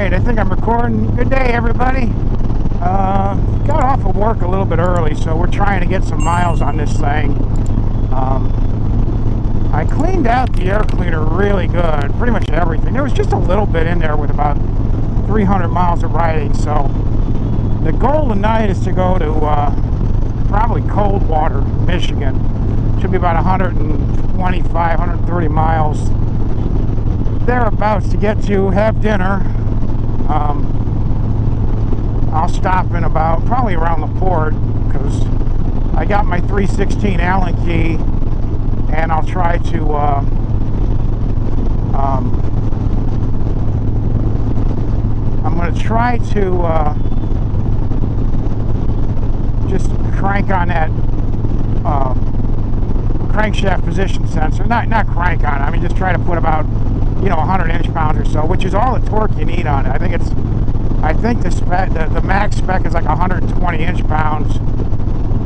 Alright, I think I'm recording. Good day, everybody. Got off of work a little bit early, so we're trying to get some miles on this thing. I cleaned out the air cleaner really good, pretty much everything. There was just a little bit in there with about 300 miles of riding, so the goal tonight is to go to probably Coldwater, Michigan. Should be about 125, 130 miles thereabouts to get to, have dinner. I'll stop in about probably around the port because I got my 316 Allen key, and I'll try to I'm going to try to just crank on that crankshaft position sensor. Not crank on it. I mean, just try to put about, 100 inch-pounds or so, which is all the torque you need on it. I think the spec, the max spec is like 120 inch-pounds,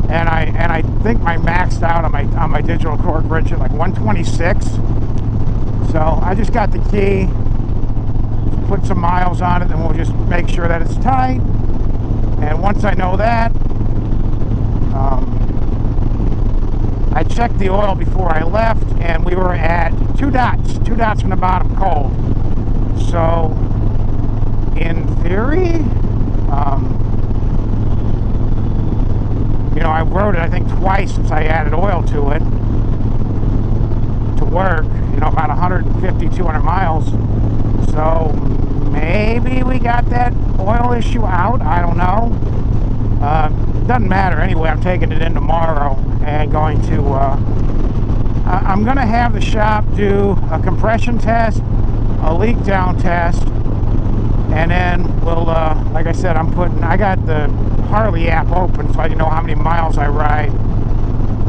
and I think my maxed out on my digital torque wrench at like 126. So I just got the key, put some miles on it, and we'll just make sure that it's tight. And once I know that, I checked the oil before I left, and we were at 2 dots from the bottom cold. So in theory, I rode it I think twice since I added oil to it to work, about 150, 200 miles. So maybe we got that oil issue out. I don't know. Doesn't matter anyway. I'm taking it in tomorrow and going to I'm going to have the shop do a compression test, a leak down test, and then we'll like I said, I got the Harley app open so I can know how many miles I ride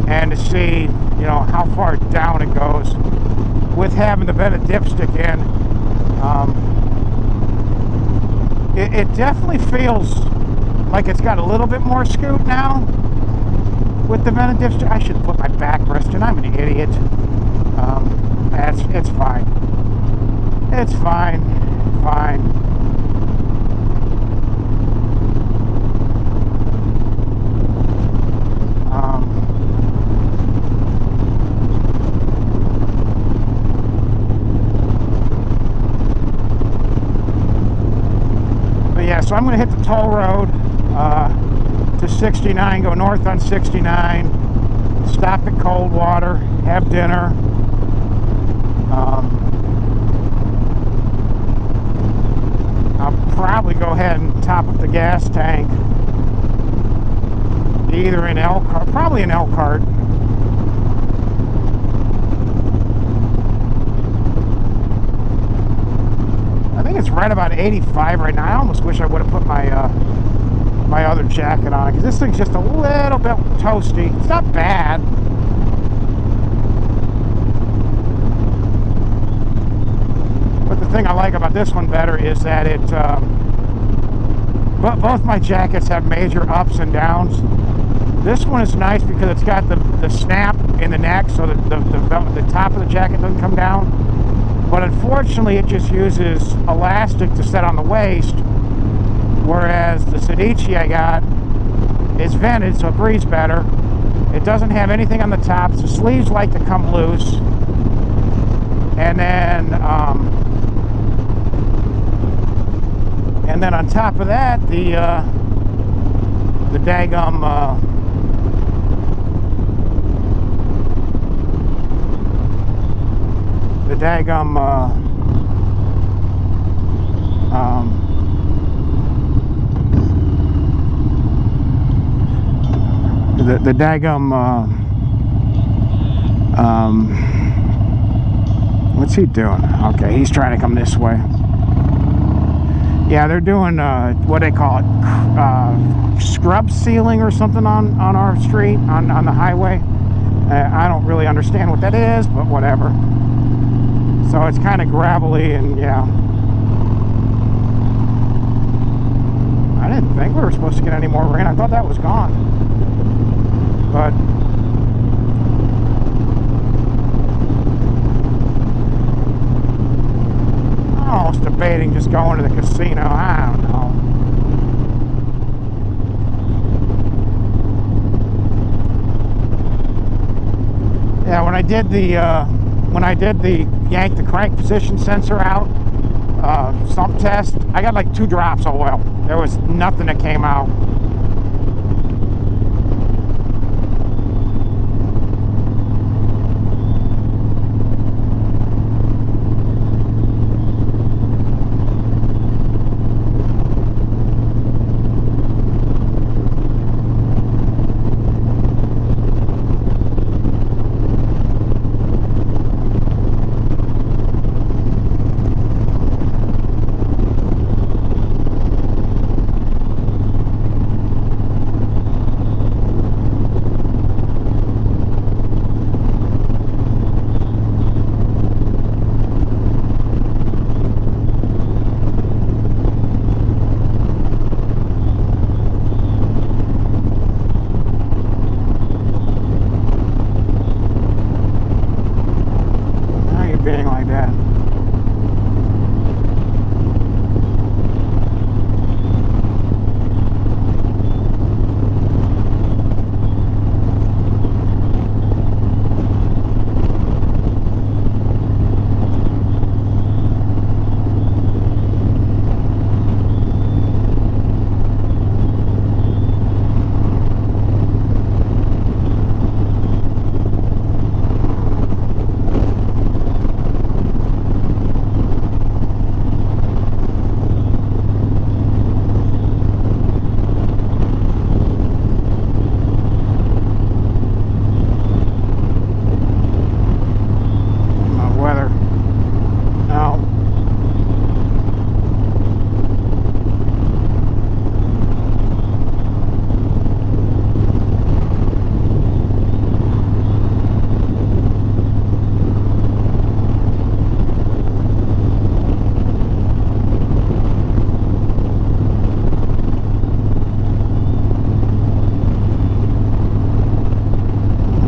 and to see how far down it goes with having the bed of dipstick in. It definitely feels like it's got a little bit more scoot now with the vented dipstick. I should put my backrest in. I'm an idiot. It's fine. It's fine. But yeah, so I'm going to hit the toll road to 69, go north on 69, stop at Coldwater, have dinner. I'll probably go ahead and top up the gas tank, either in Elkhart, probably in Elkhart. I think it's right about 85 right now. I almost wish I would have put my my other jacket on, because this thing's just a little bit toasty. It's not bad. But the thing I like about this one better is that it both my jackets have major ups and downs. This one is nice because it's got the snap in the neck, so that the top of the jacket doesn't come down. But unfortunately, it just uses elastic to set on the waist, whereas the Sedici I got is vented, so it breathes better. It doesn't have anything on the top, so the sleeves like to come loose. And then on top of that, the daggum what's he doing? Okay, he's trying to come this way. Yeah, they're doing what they call it, scrub sealing or something on our street, on the highway. I don't really understand what that is, but whatever. So it's kind of gravelly, and yeah. I didn't think we were supposed to get any more rain. I thought that was gone. But almost a debating just going to the casino. I don't know. Yeah, when I did the yank the crank position sensor out sump test, I got like 2 drops of oil. There was nothing that came out. Being like that.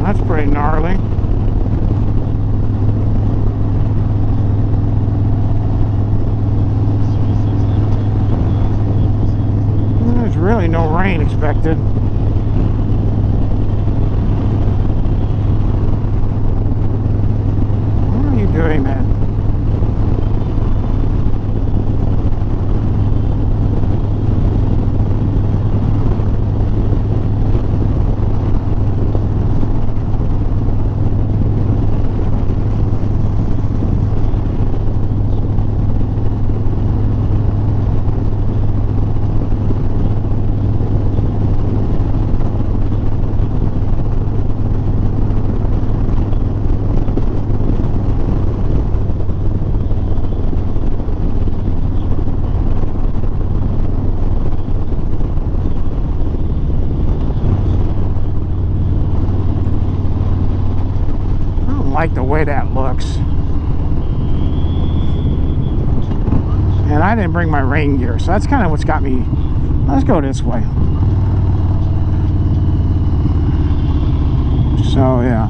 That's pretty gnarly. There's really no rain expected. What are you doing, man? Like the way that looks. And I didn't bring my rain gear, so that's kind of what's got me. Let's go this way. So yeah.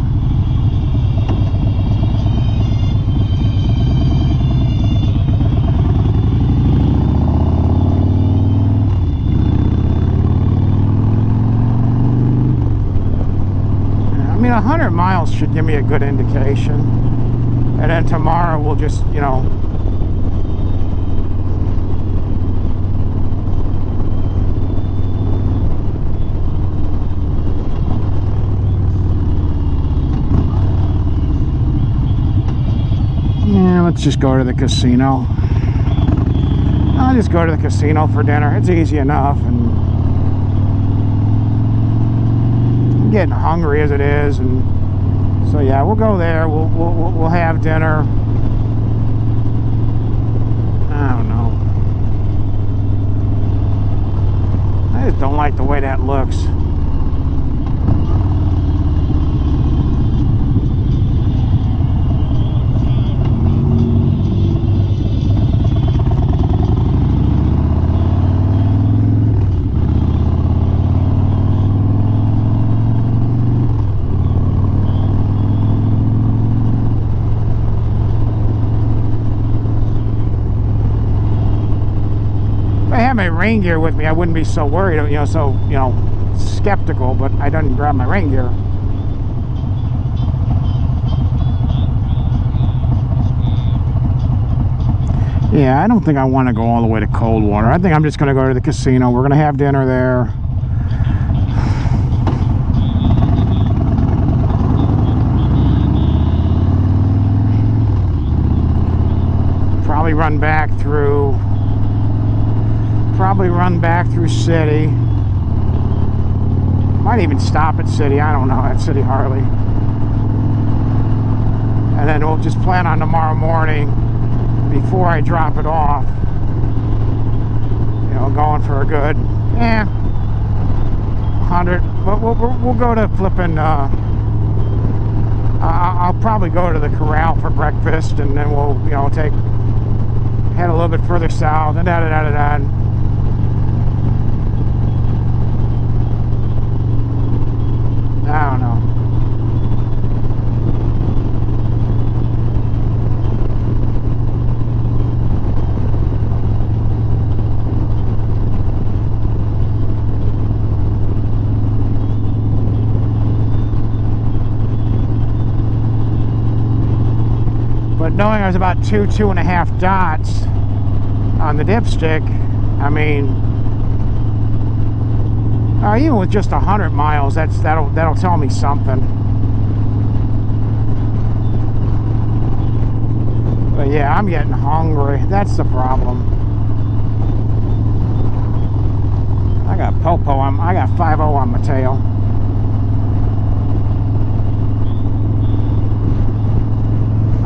I mean, 100 miles should give me a good indication. And then tomorrow we'll just, you know, yeah, let's just go to the casino. I'll just go to the casino for dinner. It's easy enough, and I'm getting hungry as it is, and so yeah, we'll go there. We'll have dinner. I don't know. I just don't like the way that looks. my rain gear with me, I wouldn't be so worried, you know, so, you know, skeptical, but I didn't grab my rain gear. Yeah, I don't think I want to go all the way to Coldwater. I think I'm just going to go to the casino. We're going to have dinner there. Probably run back through City. Might even stop at City. I don't know, at City Harley. And then we'll just plan on tomorrow morning, before I drop it off, you know, going for a good 100. We'll go to flipping. I'll probably go to the Corral for breakfast, and then we'll, you know, head a little bit further south, and I don't know. But knowing I was about 2.5 dots on the dipstick, I mean, even with just 100 miles, that'll tell me something. But yeah, I'm getting hungry. That's the problem. I got Popo. I got 5-0 on my tail.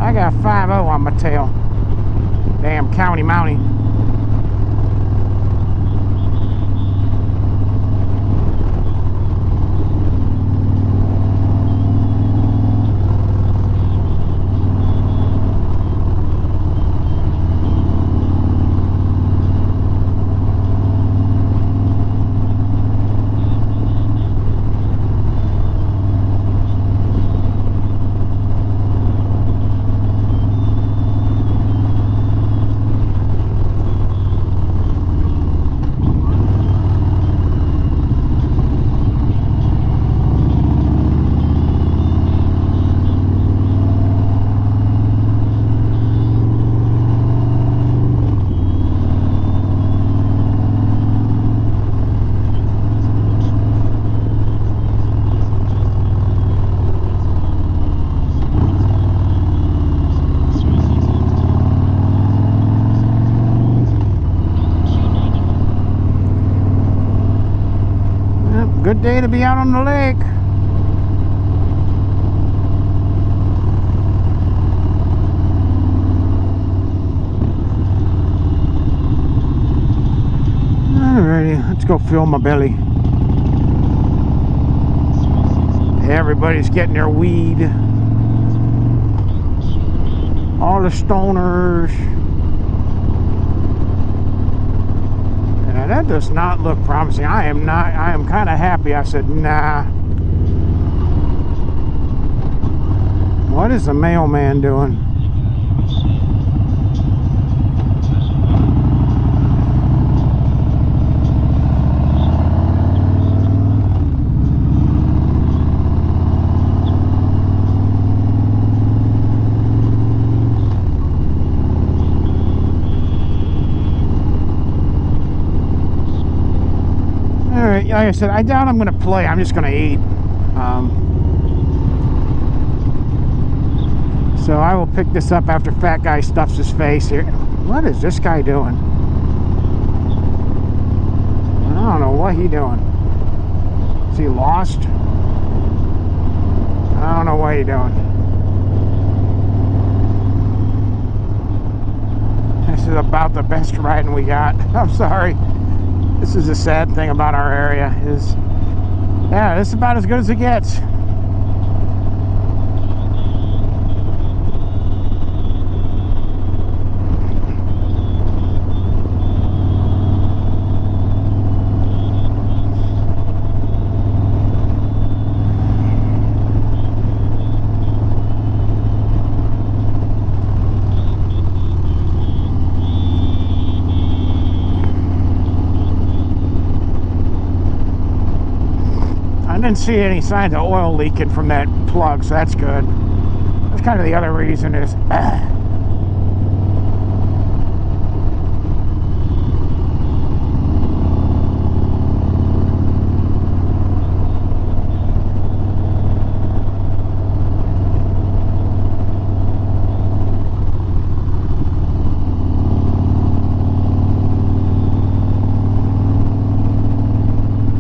I got 5-0 on my tail. Damn county mountie. Good day to be out on the lake. Alrighty, let's go fill my belly. Everybody's getting their weed. All the stoners. That does not look promising. I am kind of happy I said nah. What is the mailman doing? Like I said, I doubt I'm going to play. I'm just going to eat. So I will pick this up after Fat Guy stuffs his face here. What is this guy doing? I don't know what he's doing. Is he lost? I don't know what he's doing. This is about the best riding we got. I'm sorry. This is the sad thing about our area is, yeah, this is about as good as it gets. didn't see any signs of oil leaking from that plug, so that's good. That's kind of the other reason is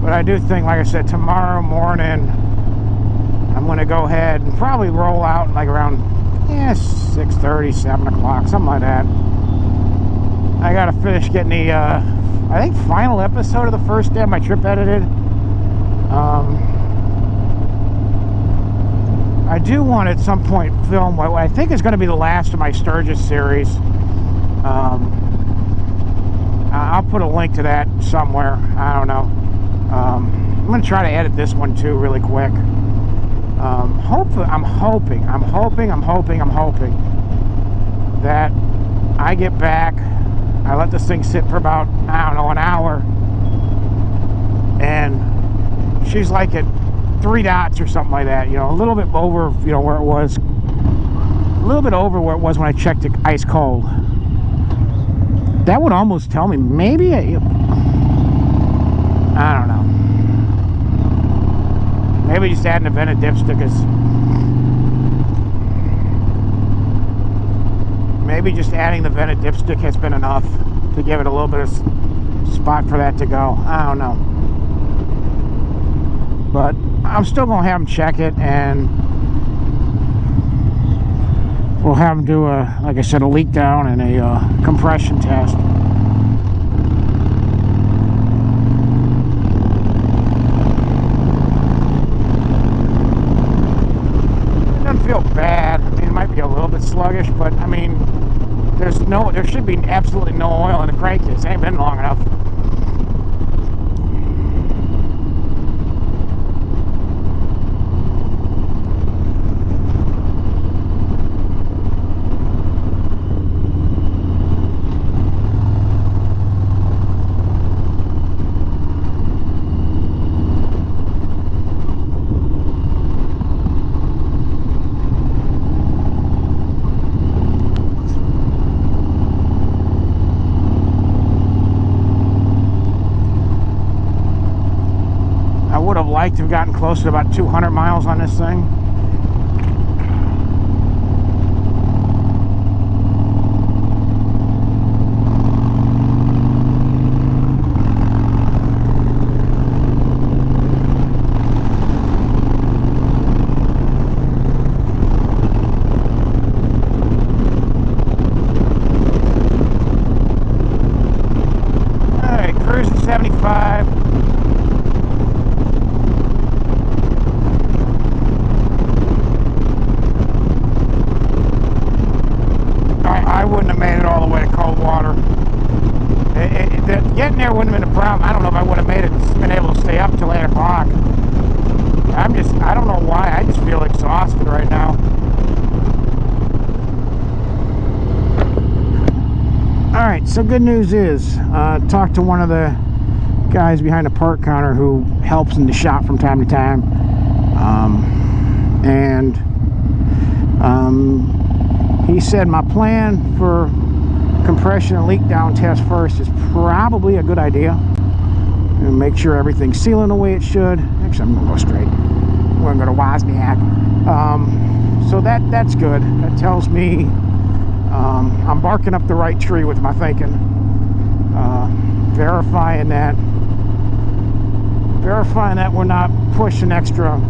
but I do think, like I said, tomorrow morning I'm going to go ahead and probably roll out like around 6:30, 7 o'clock, something like that. I got to finish getting the, I think, final episode of the first day of my trip edited. I do want at some point film what I think is going to be the last of my Sturgis series. I'll put a link to that somewhere. I don't know. I'm going to try to edit this one too really quick. I'm hoping that I get back, I let this thing sit for about, I don't know, an hour, and she's like at 3 dots or something like that, you know, a little bit over, you know, where it was, a little bit over where it was when I checked it ice cold. That would almost tell me maybe I don't know. Maybe just adding a vented dipstick is... Maybe just adding the vented dipstick has been enough to give it a little bit of spot for that to go. I don't know. But I'm still going to have them check it, and we'll have them do a, like I said, a leak down and a compression test. Feel bad. I mean, it might be a little bit sluggish, but I mean, there should be absolutely no oil in the crankcase. It ain't been long enough. Liked to have gotten close to about 200 miles on this thing. All right, cruising 75. Getting there wouldn't have been a problem. I don't know if I would have been able to stay up till 8 o'clock. I don't know why, I just feel exhausted right now. Alright, so good news is, talked to one of the guys behind the part counter who helps in the shop from time to time. He said my plan for compression and leak down test first is probably a good idea, and make sure everything's sealing the way it should. Actually, I'm gonna go straight. We're gonna go to Wozniak. So that's good. That tells me I'm barking up the right tree with my thinking. Verifying that we're not pushing extra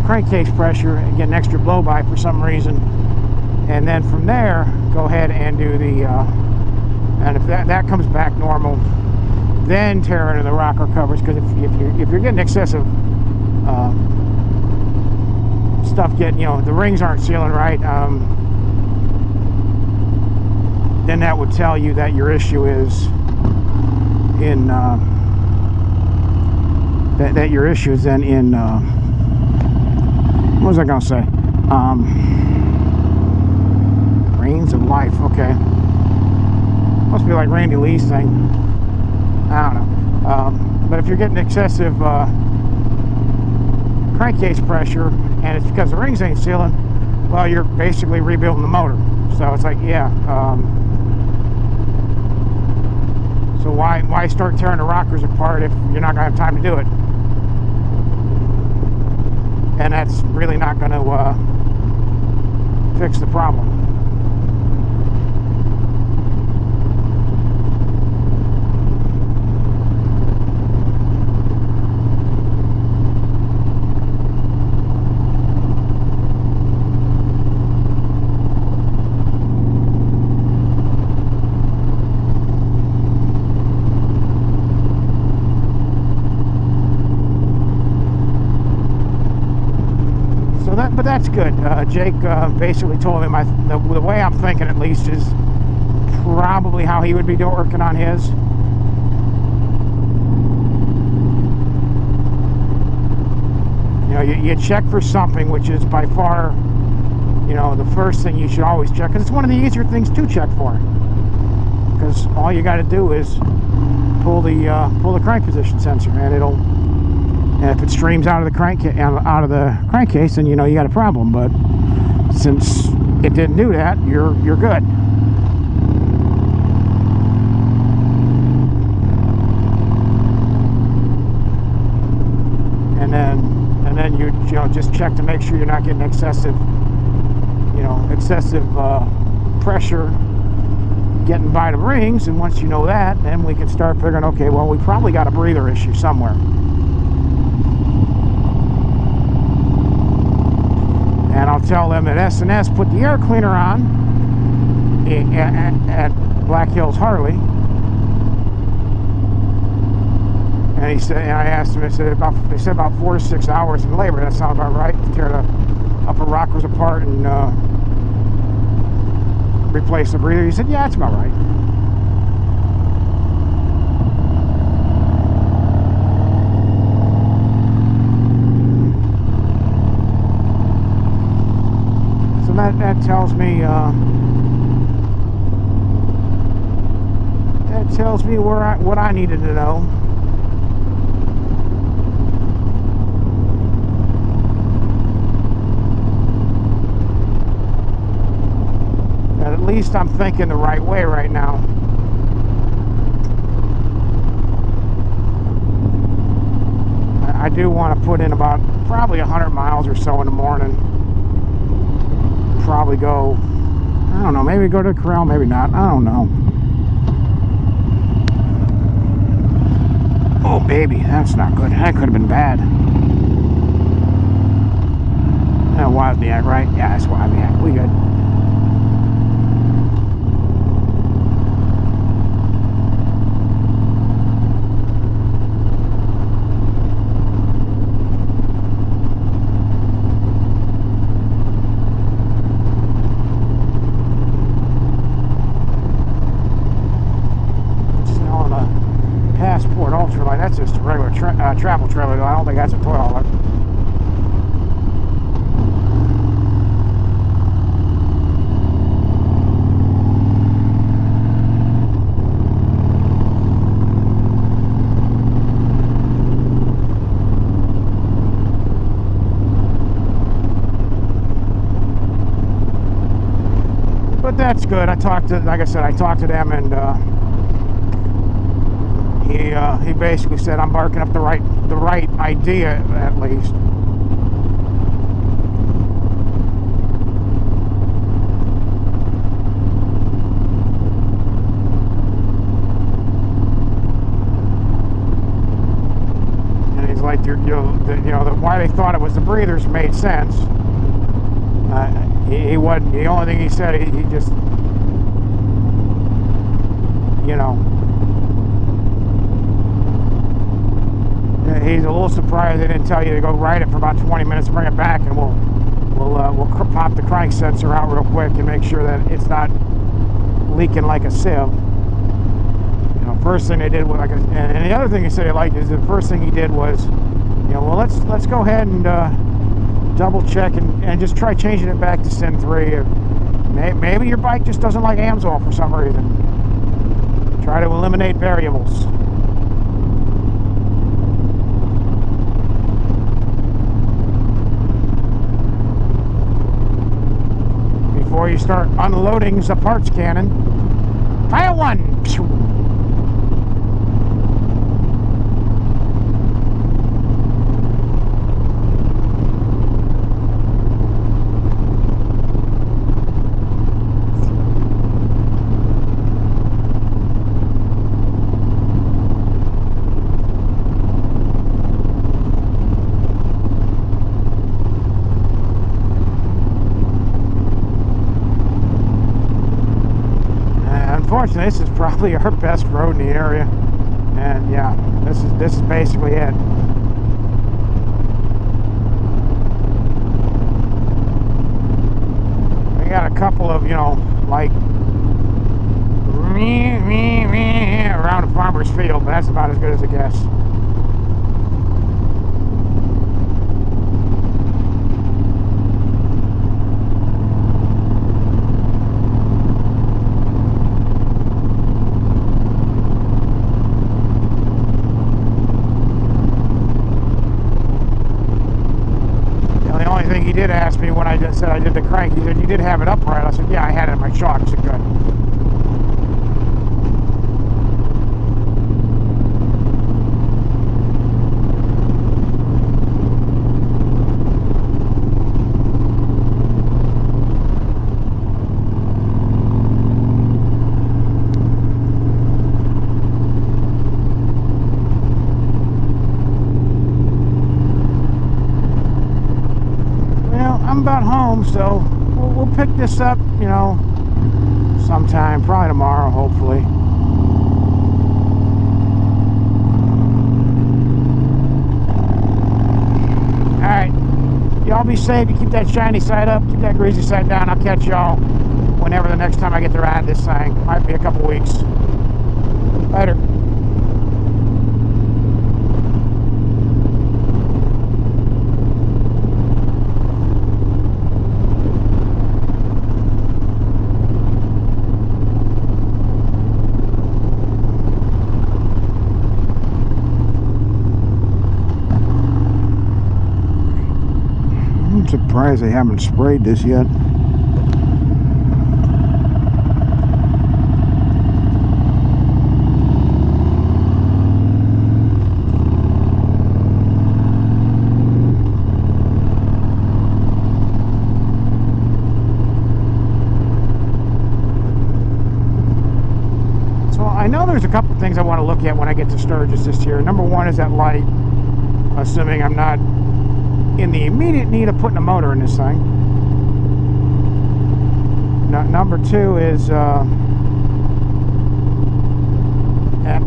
crankcase pressure and getting extra blow by for some reason, and then from there go ahead and do the and if that comes back normal, then tear into the rocker covers, because if you're getting excessive stuff getting, you know, the rings aren't sealing right, then that would tell you that your issue is in that your issue is then in what was I gonna say? Reigns of Life. Okay, must be like Randy Lee's thing. I don't know. But if you're getting excessive crankcase pressure and it's because the rings ain't sealing, well, you're basically rebuilding the motor. So it's like, yeah, so why start tearing the rockers apart if you're not gonna have time to do it? And that's really not gonna fix the problem. But that's good. Jake basically told me the way I'm thinking, at least, is probably how he would be working on his. You know, you check for something, which is by far, you know, the first thing you should always check, because it's one of the easier things to check for. Because all you got to do is pull the crank position sensor, and it'll. And if it streams out of the crankcase, then you know you got a problem. But since it didn't do that, you're good. And then you know, just check to make sure you're not getting excessive pressure getting by the rings. And once you know that, then we can start figuring, okay, well, we probably got a breather issue somewhere. And I'll tell them that S&S put the air cleaner on at Black Hills Harley. And he said, and I asked him, they said about 4 to 6 hours in labor. That sounds about right, to tear the upper rockers apart and replace the breather. He said, yeah, that's about right. That tells me what I needed to know. And at least I'm thinking the right way right now. I do want to put in about probably 100 miles or so in the morning. Probably go, I don't know, maybe go to the corral, maybe not, I don't know. Oh baby, that's not good. That could have been bad. Wildyak, right? Yeah, that's Wildyak. We good. That's just a regular travel trailer. I don't think that's a toy hauler. But that's good. Like I said, I talked to them, and he basically said I'm barking up the right idea, at least. And he's like, why they thought it was the breathers made sense. He wasn't. The only thing he said, he just, he's a little surprised they didn't tell you to go ride it for about 20 minutes, bring it back, and we'll pop the crank sensor out real quick and make sure that it's not leaking like a sieve. First thing they did was, and the other thing he said he liked is the first thing he did was, well, let's go ahead and double check and just try changing it back to Sin 3. Or maybe your bike just doesn't like AMSOIL for some reason. Try to eliminate variables. before you start unloading the parts cannon. Pile one. Pew. Unfortunately, this is probably our best road in the area, and yeah, this is basically it. We got a couple of, you know, like around a farmer's field, but that's about as good as it gets. He did ask me when I just said I did the crank. He said, "You did have it upright." I said, "Yeah, I had it in my shop." He said, "Good." I'm about home, so we'll pick this up, you know, sometime, probably tomorrow, hopefully. Alright, y'all be safe. You keep that shiny side up, keep that greasy side down. I'll catch y'all whenever the next time I get to ride this thing. Might be a couple weeks. Later. I'm surprised they haven't sprayed this yet. So I know there's a couple things I want to look at when I get to Sturgis this year. Number one is that light, assuming I'm not in the immediate need of putting a motor in this thing. Number two is at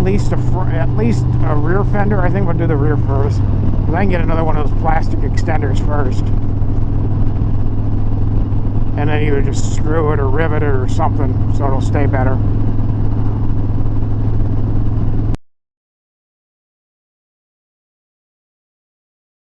least a rear fender. I think we'll do the rear first, because I can get another one of those plastic extenders first, and then either just screw it or rivet it or something so it'll stay better.